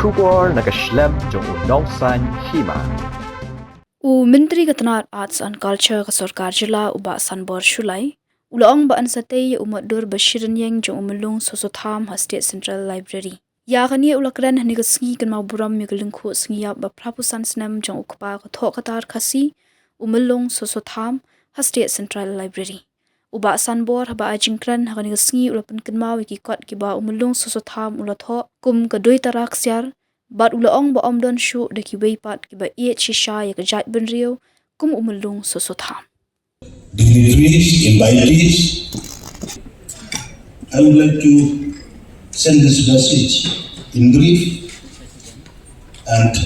Shubor nakashlem jong unongsan Hima. Menteri Ketenaga Arts and Culture ke Sarkar Jila uba Sanbor Shulai, ulaong ba ansatay umadur ba Rynïeng jong umulong Soso Tham ha State Central Library. Ya kani ulakran hani kesengi kan mau buram migelingku sengiap ba prapusan senam jong ukpa ke thok katar kasi umulong Soso Tham ha State Central Library. Uba Sanbor ba ajingkran ha kani kesengi ulapan kan mau ikikot kiba umulong Soso Tham ulatho kum kedoi tarak siar bat ulaong ba omdon shu de kibai pat kiba iet shisha ya kejat benrio kum umulong Soso Tham. Dignitaries, invitees, I would like to send this message in brief and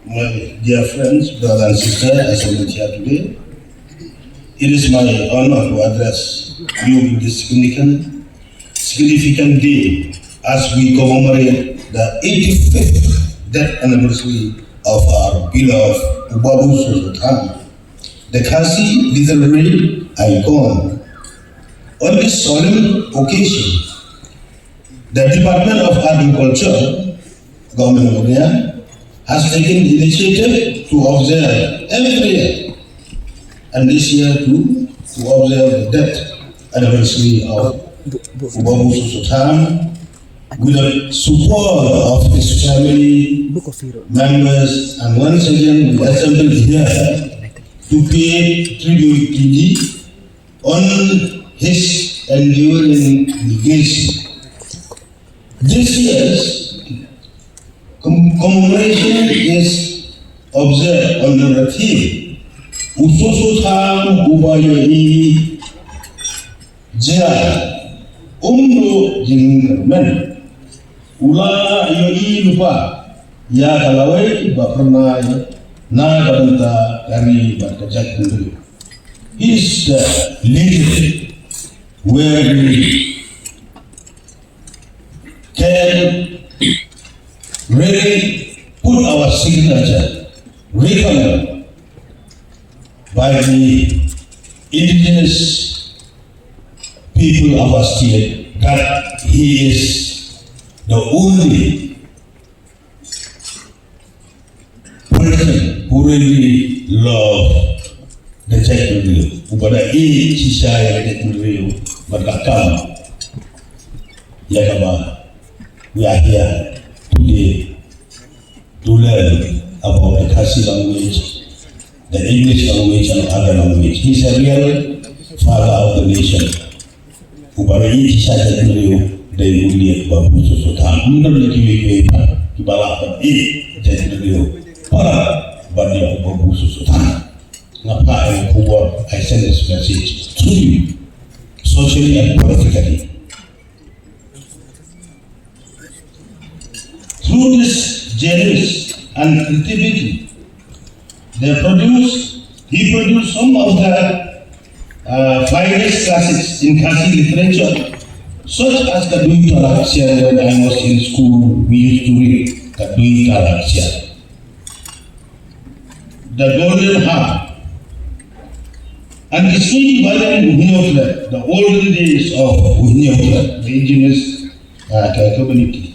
my dear friends, brothers and sisters, as I am here today, it is my honor to address you with this significant day as we commemorate the 85th death anniversary of our beloved Soso Tham, the Khasi literary icon. On this solemn occasion, the Department of Agriculture, Government of Rynïeng, has taken the initiative to observe every year, and this year too, to observe the death anniversary of Soso Tham with the support of his family members, and once again we assembled here to pay tribute on his enduring legacy. This year's commemoration is observed under the theme Soso Tham Ubayoi Jia Umro Jingmen Ula Yoi Lupa Ya Kalawai Bapernai Na Kabanta Kari Bakajak Nuri. He is the leader where we can really put our signature recognized by the indigenous people of our state that he is the only person who really loves the technology. Upada ini sisa yang teknologi berkakam. Ya kaba, we are here today to learn about the Khasi language, the English language and other language. He is a real father of the nation. Upada ini sisa teknologi dari uliat Babu Soso Tham. Menurut kita balapan ini teknologi para banyak Babu Soso Tham. I send this message to you, socially and politically. Through this genius and creativity, he produced some of the finest classics in Khasi literature, such as Kadui Talaksya. When I was in school, we used to read Kadui Talaksya. The Golden Harp, and it's really by the olden days of the indigenous community,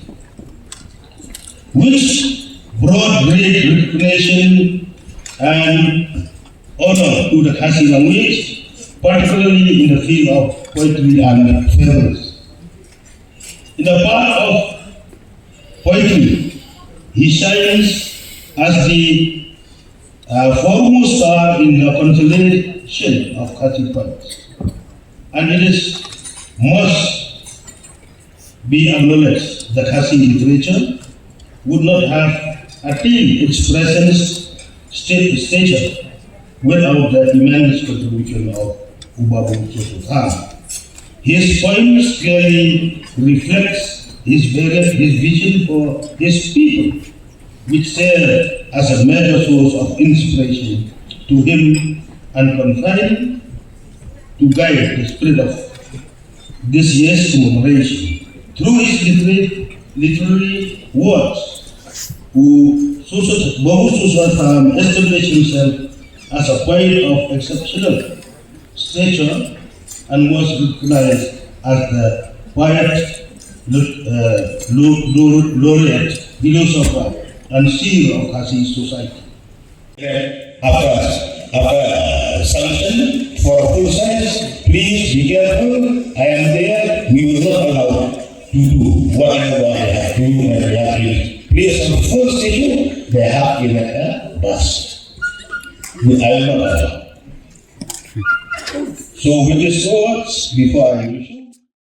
which brought great recognition and honor to the Khasi language, particularly in the field of poetry and films. In the part of poetry, he shines as the foremost star in the consolidation of Khasi poets, and it must be acknowledged that Khasi literature would not have attained its present stature without the immense contribution of Soso Tham. His poems clearly reflects his vision for his people, which served as a major source of inspiration to him and confiding to guide the spirit of this year's commemoration. Through his literary works, Babu Soso Tham established himself as a poet of exceptional stature and was recognized as the poet laureate, philosopher, and CEO of Khasi Society. After sanction for a full size, please be careful. I am there. We will not allow to do whatever they have to do and they have to place on the first station. They have in a bus. I will not allow. So with these words, before I